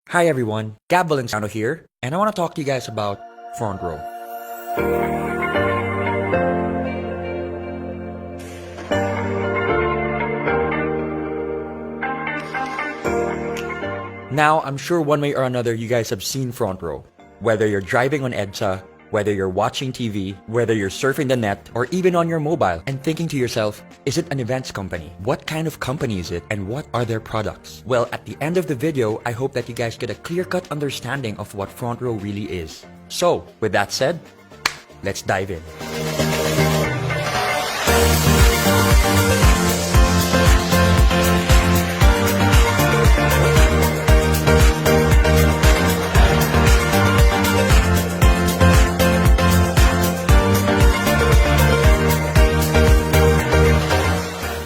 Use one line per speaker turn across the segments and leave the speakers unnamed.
Hi everyone, Gab Valenciano here, and I want to talk to you guys about Frontrow. Now, I'm sure one way or another you guys have seen Frontrow. Whether you're driving on EDSA, whether you're watching TV, whether you're surfing the net, or even on your mobile, and thinking to yourself, is it an events company? What kind of company is it, and what are their products? Well, at the end of the video, I hope that you guys get a clear-cut understanding of what Frontrow really is. So, with that said, let's dive in.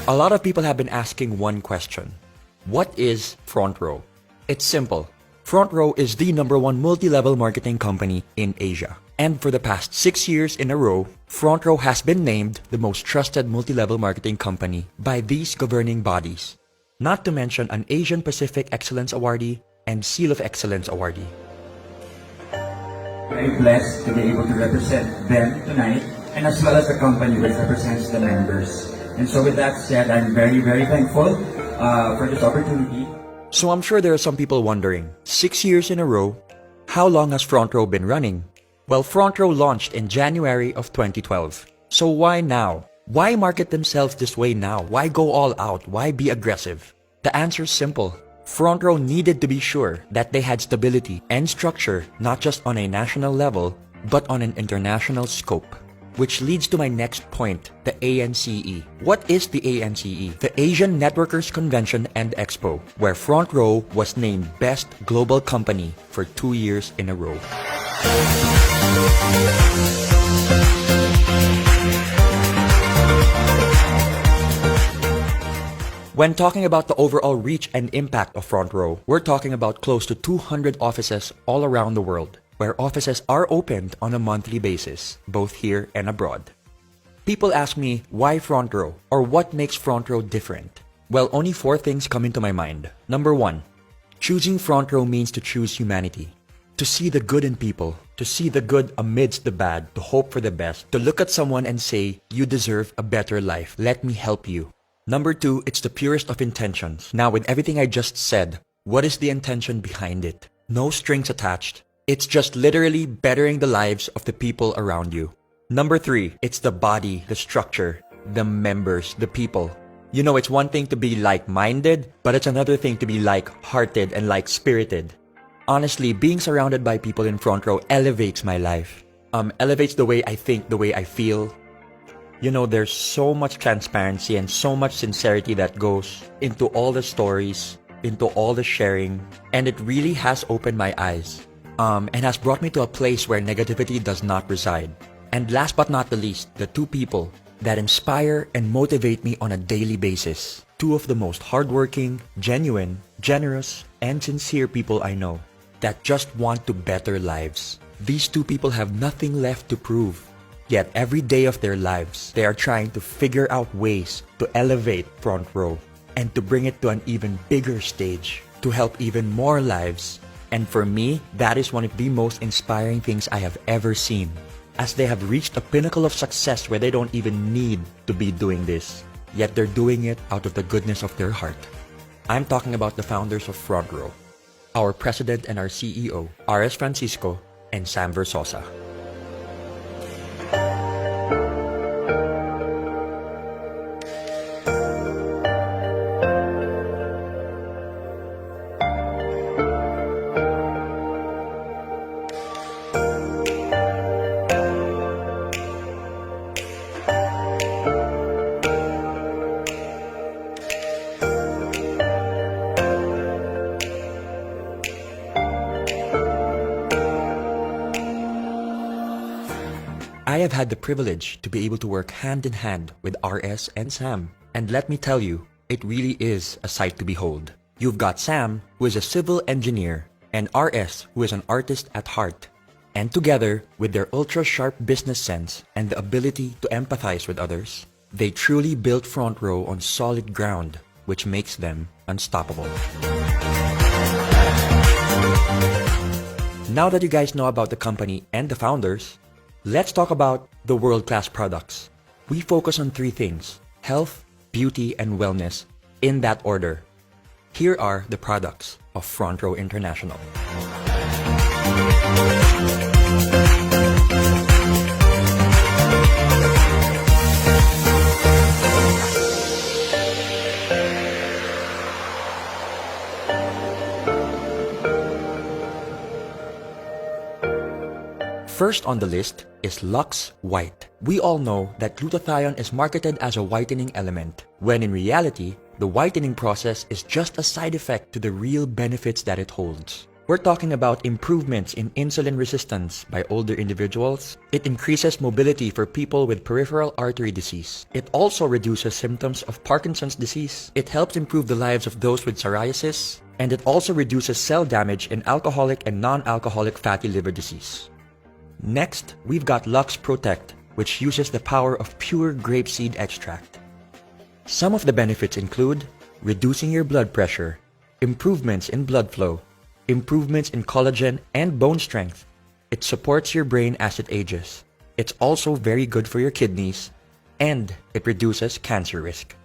A lot of people have been asking one question. What is Frontrow? It's simple. Frontrow is the #1 multi-level marketing company in Asia. And for the past 6 years in a row, Frontrow has been named the most trusted multi-level marketing company by these governing bodies. Not to mention an Asian Pacific Excellence Awardee and Seal of Excellence Awardee.
Very blessed to be able to represent them tonight, and as well as the company which represents the members. And so with that said, I'm very, very thankful for this opportunity.
So I'm sure there are some people wondering, 6 years in a row, how long has Frontrow been running? Well, Frontrow launched in January of 2012. So why now? Why market themselves this way now? Why go all out? Why be aggressive? The answer is simple. Frontrow needed to be sure that they had stability and structure not just on a national level, but on an international scope. Which leads to my next point, the ANCE. What is the ANCE? The Asian Networkers Convention and Expo, where Frontrow was named Best Global Company for 2 years in a row. When talking about the overall reach and impact of Frontrow, we're talking about close to 200 offices all around the world, where offices are opened on a monthly basis, both here and abroad. People ask me, why Frontrow? Or what makes Frontrow different? Well, only 4 things come into my mind. Number 1, choosing Frontrow means to choose humanity. To see the good in people, to see the good amidst the bad, to hope for the best, to look at someone and say, you deserve a better life, let me help you. Number 2, it's the purest of intentions. Now, with everything I just said, what is the intention behind it? No strings attached. It's just literally bettering the lives of the people around you. Number 3, it's the body, the structure, the members, the people. You know, it's one thing to be like-minded, but it's another thing to be like-hearted and like-spirited. Honestly, being surrounded by people in Frontrow elevates my life. Elevates the way I think, the way I feel. You know, there's so much transparency and so much sincerity that goes into all the stories, into all the sharing, and it really has opened my eyes. And has brought me to a place where negativity does not reside. And last but not the least, the 2 people that inspire and motivate me on a daily basis. 2 of the most hardworking, genuine, generous, and sincere people I know that just want to better lives. These 2 people have nothing left to prove. Yet every day of their lives, they are trying to figure out ways to elevate Frontrow and to bring it to an even bigger stage to help even more lives. And for me, that is one of the most inspiring things I have ever seen, as they have reached a pinnacle of success where they don't even need to be doing this, yet they're doing it out of the goodness of their heart. I'm talking about the founders of Frontrow, our president and our CEO, R.S. Francisco and Sam Versosa. I have had the privilege to be able to work hand in hand with RS and Sam. And let me tell you, it really is a sight to behold. You've got Sam, who is a civil engineer, and RS, who is an artist at heart. And together, with their ultra-sharp business sense and the ability to empathize with others, they truly built Frontrow on solid ground, which makes them unstoppable. Now that you guys know about the company and the founders, let's talk about the world-class products. We focus on three things: health, beauty, and wellness, in that order. Here are the products of Frontrow International. First on the list is Lux White. We all know that glutathione is marketed as a whitening element, when in reality, the whitening process is just a side effect to the real benefits that it holds. We're talking about improvements in insulin resistance by older individuals. It increases mobility for people with peripheral artery disease. It also reduces symptoms of Parkinson's disease. It helps improve the lives of those with psoriasis. And it also reduces cell damage in alcoholic and non-alcoholic fatty liver disease. Next, we've got Lux Protect, which uses the power of pure grapeseed extract. Some of the benefits include reducing your blood pressure, improvements in blood flow, improvements in collagen and bone strength. It supports your brain as it ages. It's also very good for your kidneys, and it reduces cancer risk.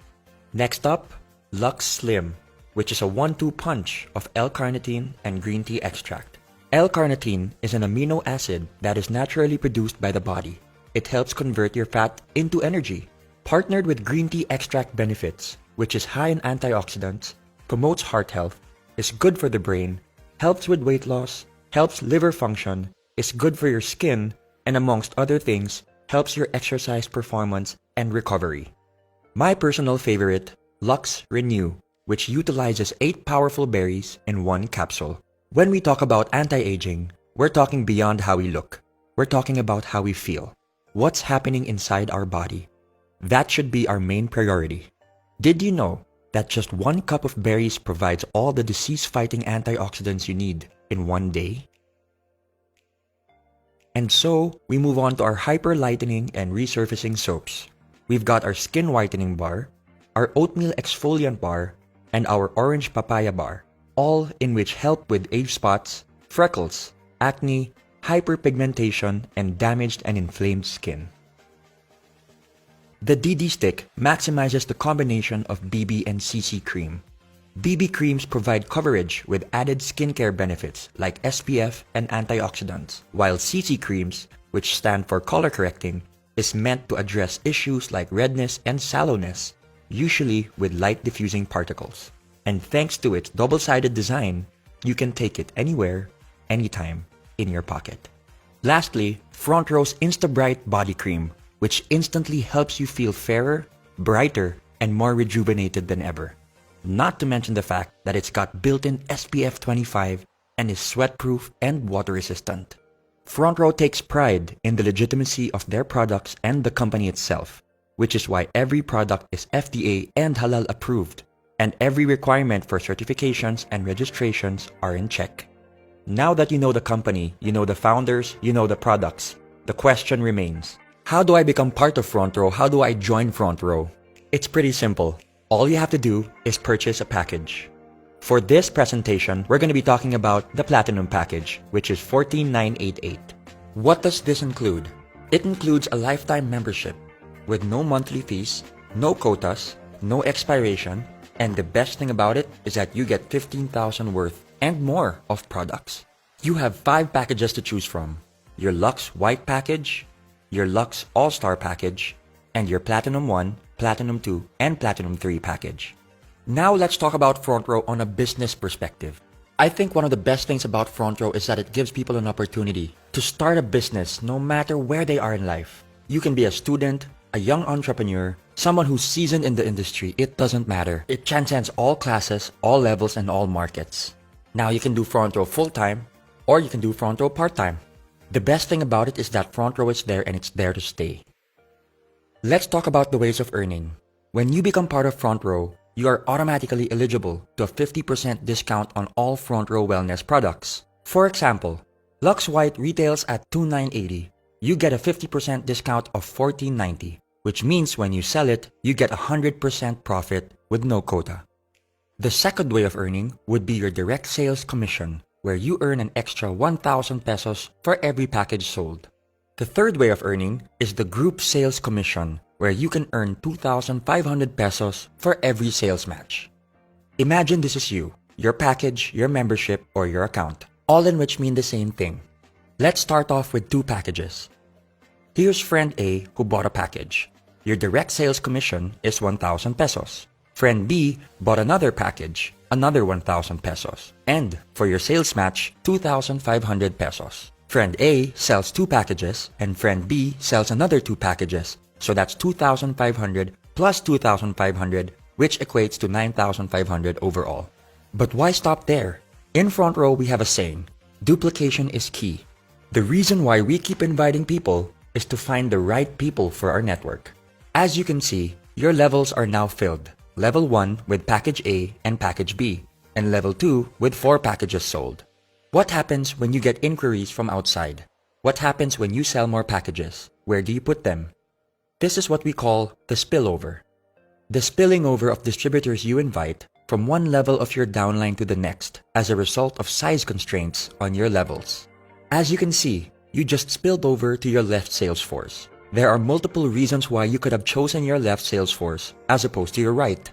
Next up, Lux Slim, which is a 1-2 punch of L-carnitine and green tea extract. L-carnitine is an amino acid that is naturally produced by the body. It helps convert your fat into energy. Partnered with green tea extract benefits, which is high in antioxidants, promotes heart health, is good for the brain, helps with weight loss, helps liver function, is good for your skin, and amongst other things, helps your exercise performance and recovery. My personal favorite, Lux Renew, which utilizes 8 powerful berries in 1 capsule. When we talk about anti-aging, we're talking beyond how we look. We're talking about how we feel. What's happening inside our body? That should be our main priority. Did you know that just 1 cup of berries provides all the disease-fighting antioxidants you need in 1 day? And so, we move on to our hyper-lightening and resurfacing soaps. We've got our skin whitening bar, our oatmeal exfoliant bar, and our orange papaya bar, all in which help with age spots, freckles, acne, hyperpigmentation, and damaged and inflamed skin. The DD Stick maximizes the combination of BB and CC cream. BB creams provide coverage with added skincare benefits like SPF and antioxidants, while CC creams, which stand for color correcting, is meant to address issues like redness and sallowness, usually with light diffusing particles. And thanks to its double-sided design, you can take it anywhere, anytime, in your pocket. Lastly, Frontrow's Insta-Bright Body Cream, which instantly helps you feel fairer, brighter, and more rejuvenated than ever. Not to mention the fact that it's got built-in SPF 25 and is sweat-proof and water-resistant. Frontrow takes pride in the legitimacy of their products and the company itself, which is why every product is FDA and halal approved, and every requirement for certifications and registrations are in check. Now that you know the company, you know the founders, you know the products, the question remains, how do I become part of Frontrow? How do I join Frontrow? It's pretty simple. All you have to do is purchase a package. For this presentation, we're going to be talking about the Platinum package, which is $14,988. What does this include? It includes a lifetime membership with no monthly fees, no quotas, no expiration, and the best thing about it is that you get 15,000 worth and more of products. You have 5 packages to choose from: your Lux White package, your Lux All-Star package, and your Platinum 1, Platinum 2, and Platinum 3 package. Now let's talk about Frontrow on a business perspective. I think one of the best things about Frontrow is that it gives people an opportunity to start a business no matter where they are in life. You can be a student, a young entrepreneur, someone who's seasoned in the industry. It doesn't matter. It transcends all classes, all levels, and all markets. Now you can do Frontrow full-time, or you can do Frontrow part-time. The best thing about it is that Frontrow is there and it's there to stay. Let's talk about the ways of earning. When you become part of Frontrow, you are automatically eligible to a 50% discount on all Frontrow wellness products. For example, Lux White retails at $2,980. You get a 50% discount of $14.90, which means when you sell it, you get 100% profit with no quota. The second way of earning would be your direct sales commission, where you earn an extra 1,000 pesos for every package sold. The third way of earning is the group sales commission, where you can earn 2,500 pesos for every sales match. Imagine this is you, your package, your membership, or your account, all in which mean the same thing. Let's start off with two packages. Here's friend A who bought a package. Your direct sales commission is 1,000 pesos. Friend B bought another package, another 1,000 pesos. And for your sales match, 2,500 pesos. Friend A sells two packages and friend B sells another two packages. So that's 2,500 plus 2,500, which equates to 9,500 overall. But why stop there? In Front Row, we have a saying, duplication is key. The reason why we keep inviting people is to find the right people for our network. As you can see, your levels are now filled. Level 1 with package A and package B, and level 2 with 4 packages sold. What happens when you get inquiries from outside? What happens when you sell more packages? Where do you put them? This is what we call the spillover. The spilling over of distributors you invite from one level of your downline to the next as a result of size constraints on your levels. As you can see, you just spilled over to your left sales force. There are multiple reasons why you could have chosen your left sales force as opposed to your right.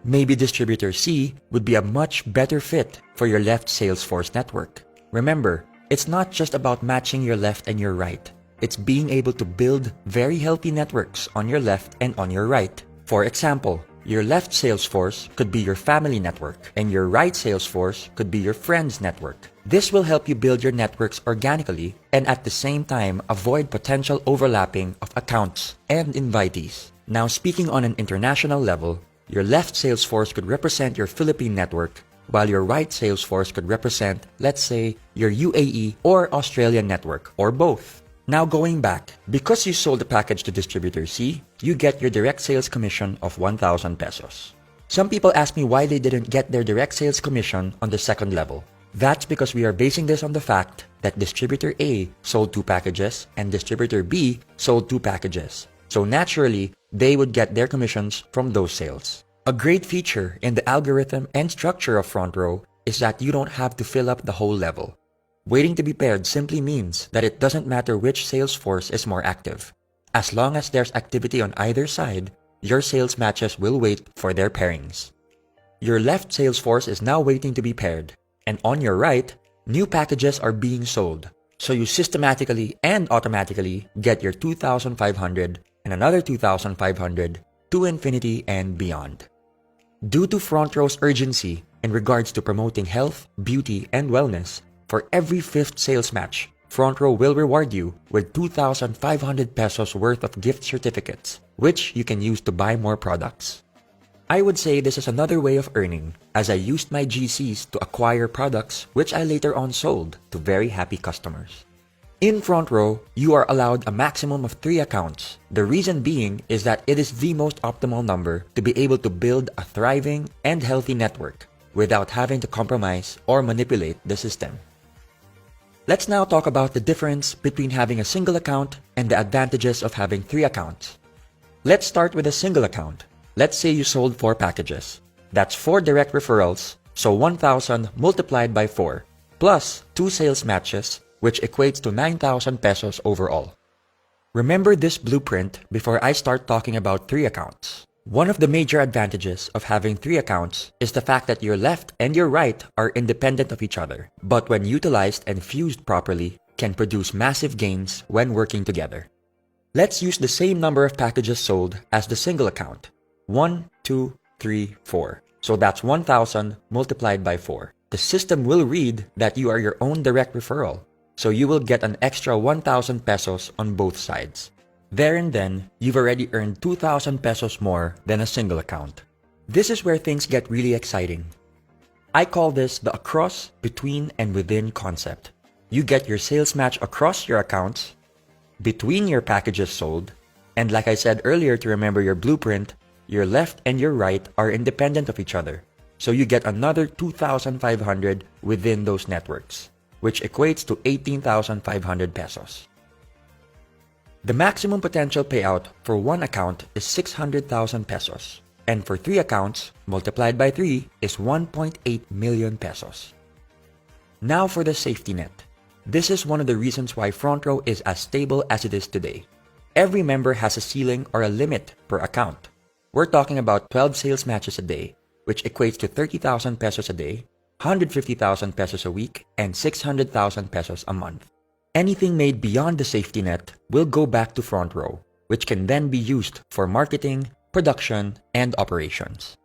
Maybe distributor C would be a much better fit for your left sales force network. Remember, it's not just about matching your left and your right. It's being able to build very healthy networks on your left and on your right. For example, your left sales force could be your family network, and your right sales force could be your friends network. This will help you build your networks organically and at the same time avoid potential overlapping of accounts and invitees. Now, speaking on an international level, your left sales force could represent your Philippine network, while your right sales force could represent, let's say, your UAE or Australian network, or both. Now going back, because you sold the package to distributor C, you get your direct sales commission of 1,000 pesos. Some people ask me why they didn't get their direct sales commission on the second level. That's because we are basing this on the fact that distributor A sold 2 packages and distributor B sold 2 packages. So naturally, they would get their commissions from those sales. A great feature in the algorithm and structure of Front Row is that you don't have to fill up the whole level. Waiting to be paired simply means that it doesn't matter which sales force is more active. As long as there's activity on either side, your sales matches will wait for their pairings. Your left sales force is now waiting to be paired, and on your right, new packages are being sold. So you systematically and automatically get your 2,500 and another 2,500 to infinity and beyond. Due to Front Row's urgency in regards to promoting health, beauty, and wellness, for every 5th sales match, Front Row will reward you with 2,500 pesos worth of gift certificates, which you can use to buy more products. I would say this is another way of earning, as I used my GCs to acquire products which I later on sold to very happy customers. In Front Row, you are allowed a maximum of 3 accounts. The reason being is that it is the most optimal number to be able to build a thriving and healthy network without having to compromise or manipulate the system. Let's now talk about the difference between having a single account and the advantages of having 3 accounts. Let's start with a single account. Let's say you sold 4 packages. That's 4 direct referrals, so 1,000 multiplied by 4, plus 2 sales matches, which equates to 9,000 pesos overall. Remember this blueprint before I start talking about 3 accounts. One of the major advantages of having 3 accounts is the fact that your left and your right are independent of each other, but when utilized and fused properly, can produce massive gains when working together. Let's use the same number of packages sold as the single account. 1, 2, 3, 4. So that's 1,000 multiplied by 4. The system will read that you are your own direct referral, so you will get an extra 1,000 pesos on both sides. There and then, you've already earned 2,000 pesos more than a single account. This is where things get really exciting. I call this the across, between, and within concept. You get your sales match across your accounts, between your packages sold, and like I said earlier to remember your blueprint, your left and your right are independent of each other. So you get another 2,500 within those networks, which equates to 18,500 pesos. The maximum potential payout for one account is 600,000 pesos, and for 3 accounts, multiplied by 3 is 1.8 million pesos. Now for the safety net. This is one of the reasons why Frontrow is as stable as it is today. Every member has a ceiling or a limit per account. We're talking about 12 sales matches a day, which equates to 30,000 pesos a day, 150,000 pesos a week, and 600,000 pesos a month. Anything made beyond the safety net will go back to Frontrow, which can then be used for marketing, production, and operations.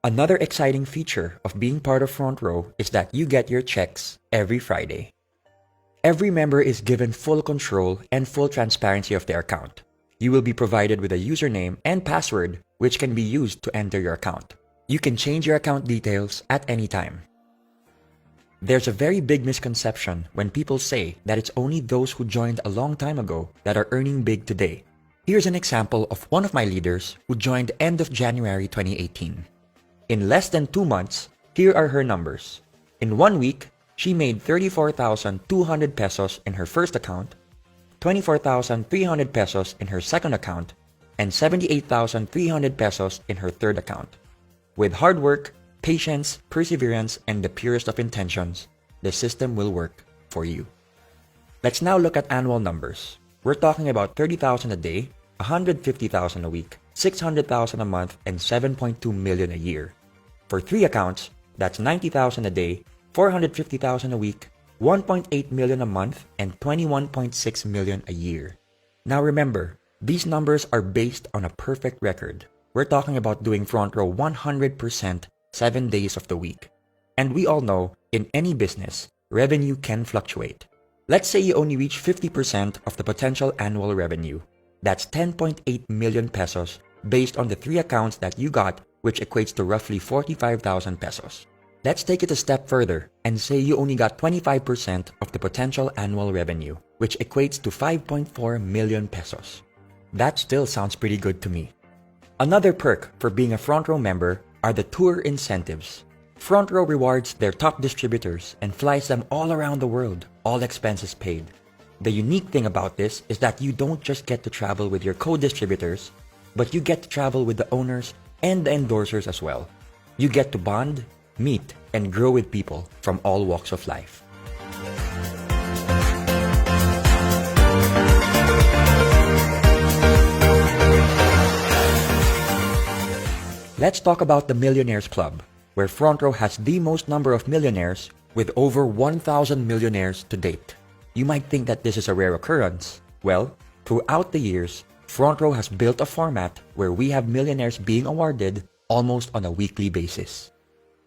Another exciting feature of being part of Frontrow is that you get your checks every Friday. Every member is given full control and full transparency of their account. You will be provided with a username and password which can be used to enter your account. You can change your account details at any time. There's a very big misconception when people say that it's only those who joined a long time ago that are earning big today. Here's an example of one of my leaders who joined end of January 2018. In less than 2 months, here are her numbers. In 1 week, she made 34,200 pesos in her first account, 24,300 pesos in her second account, and 78,300 pesos in her third account. With hard work, patience, perseverance, and the purest of intentions, the system will work for you. Let's now look at annual numbers. We're talking about 30,000 a day, 150,000 a week, 600,000 a month, and 7.2 million a year. For 3 accounts, that's 90,000 a day, 450,000 a week, 1.8 million a month, and 21.6 million a year. Now remember, these numbers are based on a perfect record. We're talking about doing Frontrow 100% 7 days of the week. And we all know, in any business, revenue can fluctuate. Let's say you only reach 50% of the potential annual revenue. That's 10.8 million pesos based on the 3 accounts that you got, which equates to roughly 45,000 pesos. Let's take it a step further and say you only got 25% of the potential annual revenue, which equates to 5.4 million pesos. That still sounds pretty good to me. Another perk for being a Frontrow member are the tour incentives. Frontrow rewards their top distributors and flies them all around the world, all expenses paid. The unique thing about this is that you don't just get to travel with your co-distributors, but you get to travel with the owners and the endorsers as well. You get to bond, meet, and grow with people from all walks of life. Let's talk about the Millionaires Club, where Frontrow has the most number of millionaires with over 1,000 millionaires to date. You might think that this is a rare occurrence. Well, throughout the years, Frontrow has built a format where we have millionaires being awarded almost on a weekly basis.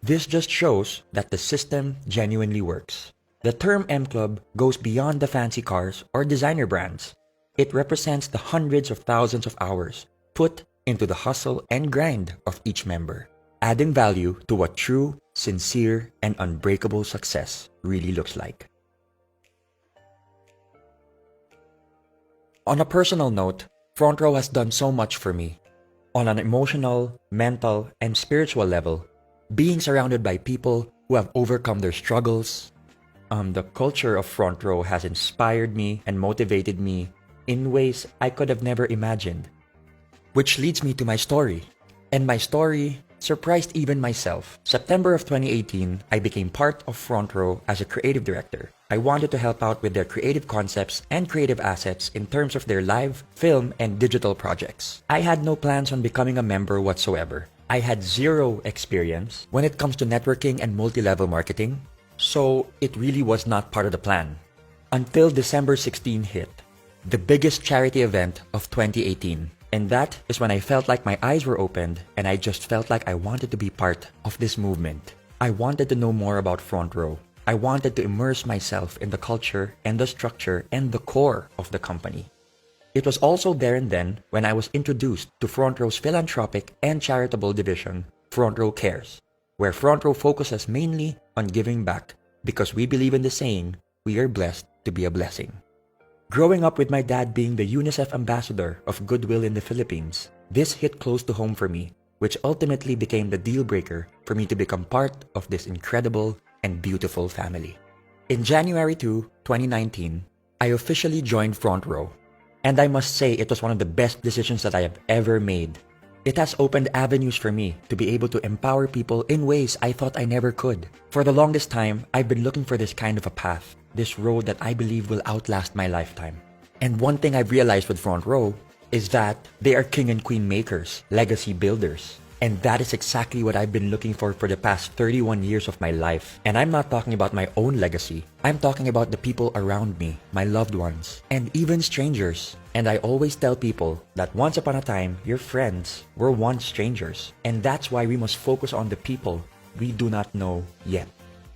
This just shows that the system genuinely works. The term M Club goes beyond the fancy cars or designer brands. It represents the hundreds of thousands of hours put into the hustle and grind of each member, adding value to what true, sincere, and unbreakable success really looks like. On a personal note, Frontrow has done so much for me. On an emotional, mental, and spiritual level, being surrounded by people who have overcome their struggles, the culture of Frontrow has inspired me and motivated me in ways I could have never imagined. Which leads me to my story. And my story surprised even myself. September of 2018, I became part of Frontrow as a creative director. I wanted to help out with their creative concepts and creative assets in terms of their live, film, and digital projects. I had no plans on becoming a member whatsoever. I had zero experience when it comes to networking and multi-level marketing, so it really was not part of the plan. Until December 16 hit, the biggest charity event of 2018. And that is when I felt like my eyes were opened and I just felt like I wanted to be part of this movement. I wanted to know more about Frontrow. I wanted to immerse myself in the culture and the structure and the core of the company. It was also there and then when I was introduced to Frontrow's philanthropic and charitable division, Frontrow Cares, where Frontrow focuses mainly on giving back because we believe in the saying, we are blessed to be a blessing. Growing up with my dad being the UNICEF ambassador of Goodwill in the Philippines, this hit close to home for me, which ultimately became the deal breaker for me to become part of this incredible and beautiful family. In January 2, 2019, I officially joined Frontrow, and I must say it was one of the best decisions that I have ever made. It has opened avenues for me to be able to empower people in ways I thought I never could. For the longest time, I've been looking for this kind of a path, this road that I believe will outlast my lifetime. And one thing I've realized with Front Row is that they are king and queen makers, legacy builders. And that is exactly what I've been looking for the past 31 years of my life. And I'm not talking about my own legacy. I'm talking about the people around me, my loved ones, and even strangers. And I always tell people that once upon a time, your friends were once strangers. And that's why we must focus on the people we do not know yet.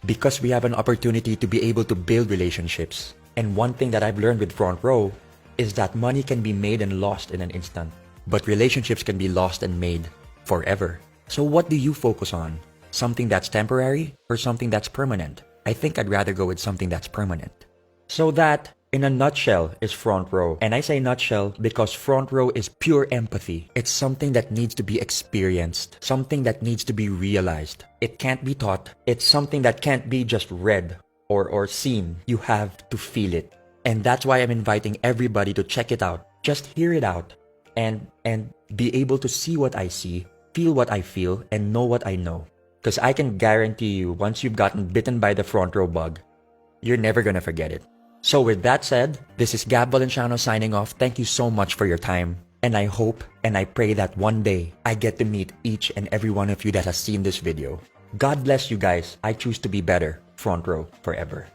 Because we have an opportunity to be able to build relationships. And one thing that I've learned with Front Row is that money can be made and lost in an instant. But relationships can be lost and made forever. So what do you focus on? Something that's temporary or something that's permanent? I think I'd rather go with something that's permanent. So that, in a nutshell, is Front Row. And I say nutshell because Front Row is pure empathy. It's something that needs to be experienced, something that needs to be realized. It can't be taught. It's something that can't be just read or seen. You have to feel it. And that's why I'm inviting everybody to check it out. Just hear it out and be able to see what I see, feel what I feel, and know what I know. Because I can guarantee you, once you've gotten bitten by the Front Row bug, you're never gonna forget it. So with that said, this is Gab Valenciano signing off. Thank you so much for your time. And I hope and I pray that one day I get to meet each and every one of you that has seen this video. God bless you guys. I choose to be better. Front Row forever.